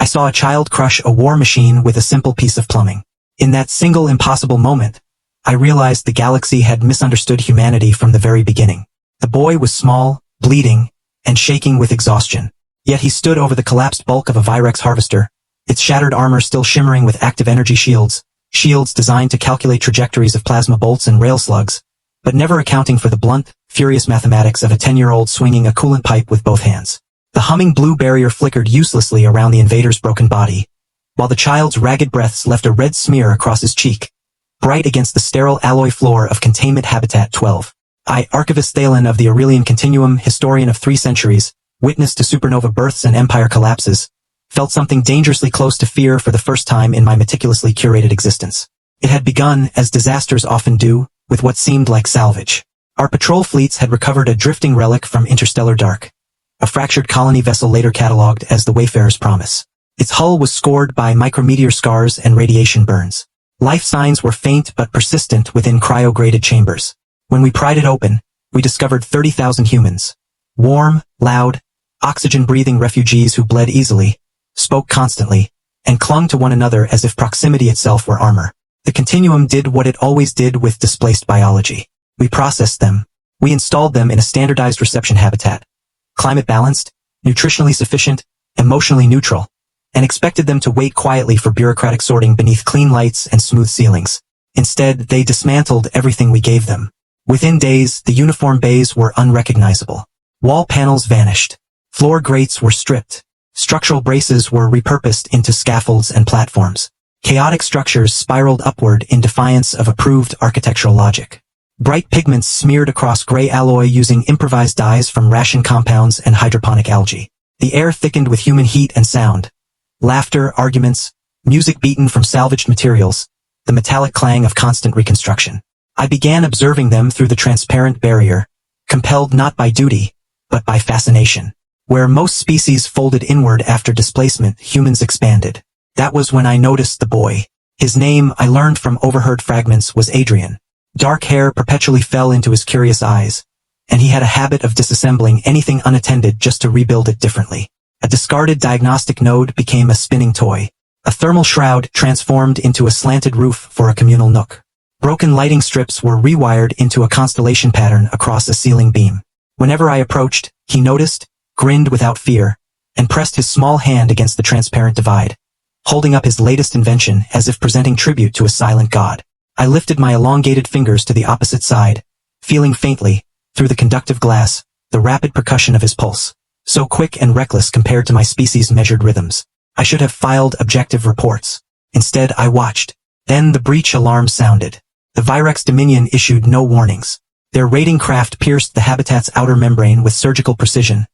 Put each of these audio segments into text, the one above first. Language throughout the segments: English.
saw a child crush a war machine with a simple piece of plumbing. In that single impossible moment, I realized the galaxy had misunderstood humanity from the very beginning. The boy was small, bleeding, and shaking with exhaustion. Yet he stood over the collapsed bulk of a Vyrex harvester, its shattered armor still shimmering with active energy shields designed to calculate trajectories of plasma bolts and rail slugs, but never accounting for the blunt, furious mathematics of a 10-year-old swinging a coolant pipe with both hands. The humming blue barrier flickered uselessly around the invader's broken body, while the child's ragged breaths left a red smear across his cheek, bright against the sterile alloy floor of Containment Habitat 12. I, Archivist Thalen of the Aurelian Continuum, historian of 3 centuries, witness to supernova births and empire collapses, felt something dangerously close to fear for the first time in my meticulously curated existence. It had begun, as disasters often do, with what seemed like salvage. Our patrol fleets had recovered a drifting relic from interstellar dark, a fractured colony vessel later catalogued as the Wayfarer's Promise. Its hull was scored by micrometeor scars and radiation burns. Life signs were faint but persistent within cryo-graded chambers. When we pried it open, we discovered 30,000 humans. Warm, loud, oxygen-breathing refugees who bled easily, spoke constantly, and clung to one another as if proximity itself were armor. The Continuum did what it always did with displaced biology. We processed them. We installed them in a standardized reception habitat, climate-balanced, nutritionally sufficient, emotionally neutral, and expected them to wait quietly for bureaucratic sorting beneath clean lights and smooth ceilings. Instead, they dismantled everything we gave them. Within days, the uniform bays were unrecognizable. Wall panels vanished. Floor grates were stripped. Structural braces were repurposed into scaffolds and platforms. Chaotic structures spiraled upward in defiance of approved architectural logic. Bright pigments smeared across gray alloy using improvised dyes from ration compounds and hydroponic algae. The air thickened with human heat and sound. Laughter, arguments, music beaten from salvaged materials, the metallic clang of constant reconstruction. I began observing them through the transparent barrier, compelled not by duty, but by fascination. Where most species folded inward after displacement, humans expanded. That was when I noticed the boy. His name, I learned from overheard fragments, was Adrien. Dark hair perpetually fell into his curious eyes, and he had a habit of disassembling anything unattended just to rebuild it differently. A discarded diagnostic node became a spinning toy. A thermal shroud transformed into a slanted roof for a communal nook. Broken lighting strips were rewired into a constellation pattern across a ceiling beam. Whenever I approached, he noticed, grinned without fear, and pressed his small hand against the transparent divide, holding up his latest invention as if presenting tribute to a silent god. I lifted my elongated fingers to the opposite side, feeling faintly, through the conductive glass, the rapid percussion of his pulse, so quick and reckless compared to my species' measured rhythms. I should have filed objective reports. Instead, I watched. Then the breach alarm sounded. The Vyrex Dominion issued no warnings. Their raiding craft pierced the habitat's outer membrane with surgical precision,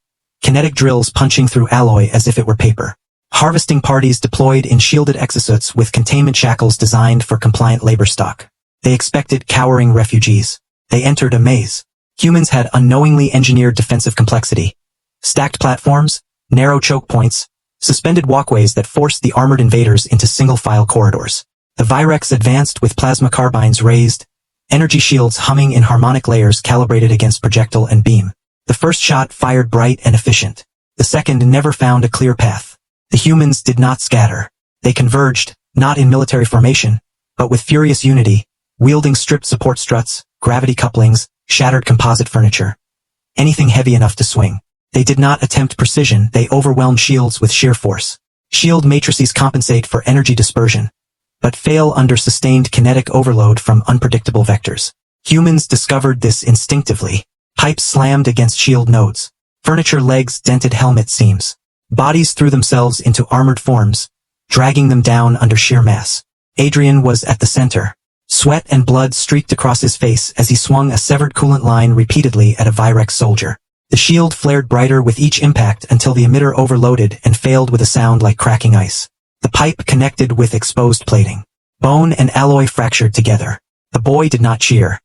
kinetic drills punching through alloy as if it were paper. Harvesting parties deployed in shielded exosuits with containment shackles designed for compliant labor stock. They expected cowering refugees. They entered a maze. Humans had unknowingly engineered defensive complexity. Stacked platforms, narrow choke points, suspended walkways that forced the armored invaders into single-file corridors. The Vyrex advanced with plasma carbines raised, energy shields humming in harmonic layers calibrated against projectile and beam. The first shot fired bright and efficient. The second never found a clear path. The humans did not scatter. They converged, not in military formation, but with furious unity, wielding stripped support struts, gravity couplings, shattered composite furniture. Anything heavy enough to swing. They did not attempt precision, they overwhelmed shields with sheer force. Shield matrices compensate for energy dispersion, but fail under sustained kinetic overload from unpredictable vectors. Humans discovered this instinctively. Pipes slammed against shield nodes. Furniture legs dented helmet seams. Bodies threw themselves into armored forms, dragging them down under sheer mass. Adrien was at the center. Sweat and blood streaked across his face as he swung a severed coolant line repeatedly at a Vyrex soldier. The shield flared brighter with each impact until the emitter overloaded and failed with a sound like cracking ice. The pipe connected with exposed plating. Bone and alloy fractured together. The boy did not cheer.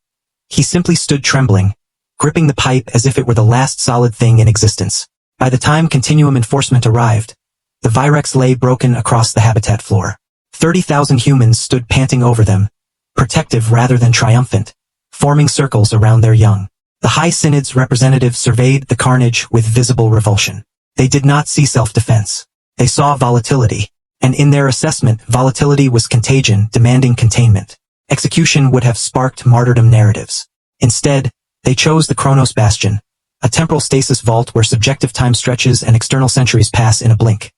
He simply stood trembling, gripping the pipe as if it were the last solid thing in existence. By the time Continuum enforcement arrived, the Vyrex lay broken across the habitat floor. 30,000 humans stood panting over them, protective rather than triumphant, forming circles around their young. The High Synod's representatives surveyed the carnage with visible revulsion. They did not see self-defense. They saw volatility. And in their assessment, volatility was contagion, demanding containment. Execution would have sparked martyrdom narratives. Instead, they chose the Chronos Bastion, a temporal stasis vault where subjective time stretches and external centuries pass in a blink.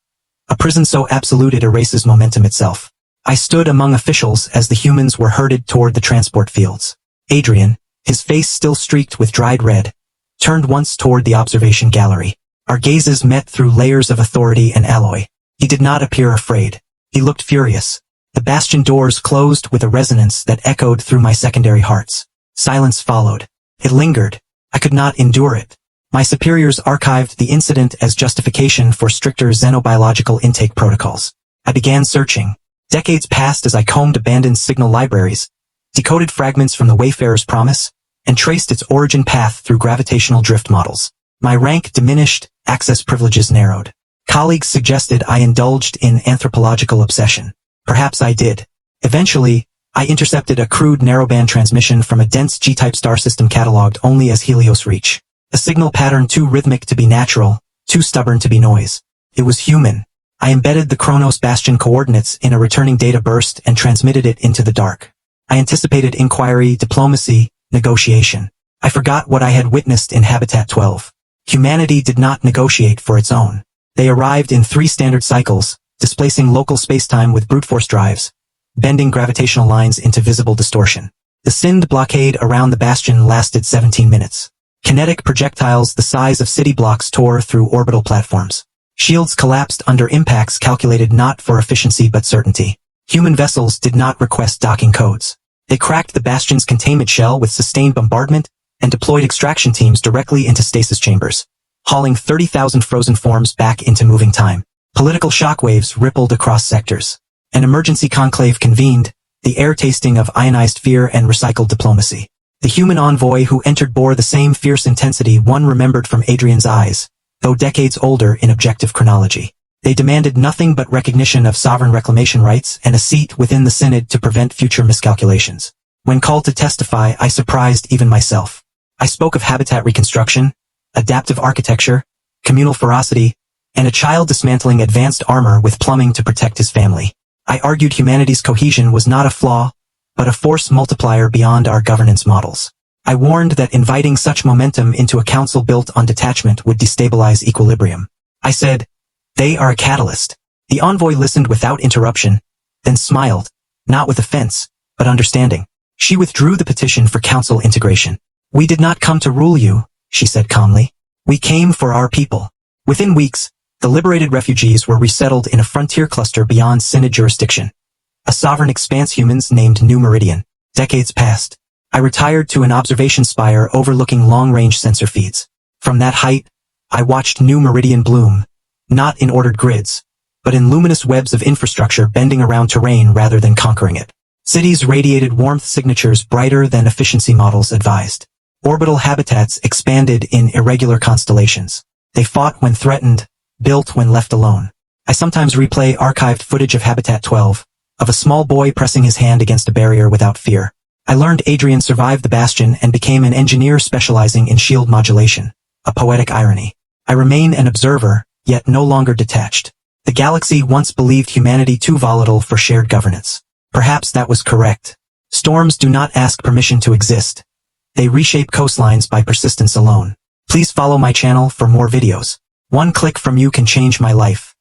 A prison so absolute it erases momentum itself. I stood among officials as the humans were herded toward the transport fields. Adrien, his face still streaked with dried red, turned once toward the observation gallery. Our gazes met through layers of authority and alloy. He did not appear afraid. He looked furious. The bastion doors closed with a resonance that echoed through my secondary hearts. Silence followed. It lingered. I could not endure it. My superiors archived the incident as justification for stricter xenobiological intake protocols. I began searching. Decades passed as I combed abandoned signal libraries, decoded fragments from the Wayfarer's Promise, and traced its origin path through gravitational drift models. My rank diminished, access privileges narrowed. Colleagues suggested I indulged in anthropological obsession. Perhaps I did. Eventually, I intercepted a crude narrowband transmission from a dense G-type star system cataloged only as Helios Reach. A signal pattern too rhythmic to be natural, too stubborn to be noise. It was human. I embedded the Chronos Bastion coordinates in a returning data burst and transmitted it into the dark. I anticipated inquiry, diplomacy, negotiation. I forgot what I had witnessed in Habitat 12. Humanity did not negotiate for its own. They arrived in 3 standard cycles, displacing local spacetime with brute force drives, bending gravitational lines into visible distortion. The Sind blockade around the bastion lasted 17 minutes. Kinetic projectiles the size of city blocks tore through orbital platforms. Shields collapsed under impacts calculated not for efficiency but certainty. Human vessels did not request docking codes. They cracked the bastion's containment shell with sustained bombardment and deployed extraction teams directly into stasis chambers, hauling 30,000 frozen forms back into moving time. Political shockwaves rippled across sectors. An emergency conclave convened, the air tasting of ionized fear and recycled diplomacy. The human envoy who entered bore the same fierce intensity one remembered from Adrien's eyes, though decades older in objective chronology. They demanded nothing but recognition of sovereign reclamation rights and a seat within the Synod to prevent future miscalculations. When called to testify, I surprised even myself. I spoke of habitat reconstruction, adaptive architecture, communal ferocity, and a child dismantling advanced armor with plumbing to protect his family. I argued humanity's cohesion was not a flaw, but a force multiplier beyond our governance models. I warned that inviting such momentum into a council built on detachment would destabilize equilibrium. I said, "They are a catalyst." The envoy listened without interruption, then smiled, not with offense, but understanding. She withdrew the petition for council integration. "We did not come to rule you," she said calmly. "We came for our people." Within weeks, the liberated refugees were resettled in a frontier cluster beyond Synod jurisdiction. A sovereign expanse humans named New Meridian. Decades passed. I retired to an observation spire overlooking long-range sensor feeds. From that height, I watched New Meridian bloom, not in ordered grids, but in luminous webs of infrastructure bending around terrain rather than conquering it. Cities radiated warmth signatures brighter than efficiency models advised. Orbital habitats expanded in irregular constellations. They fought when threatened, built when left alone. I sometimes replay archived footage of Habitat 12, of a small boy pressing his hand against a barrier without fear. I learned Adrien survived the bastion and became an engineer specializing in shield modulation, a poetic irony. I remain an observer, yet no longer detached. The galaxy once believed humanity too volatile for shared governance. Perhaps that was correct. Storms do not ask permission to exist. They reshape coastlines by persistence alone. Please follow my channel for more videos. One click from you can change my life.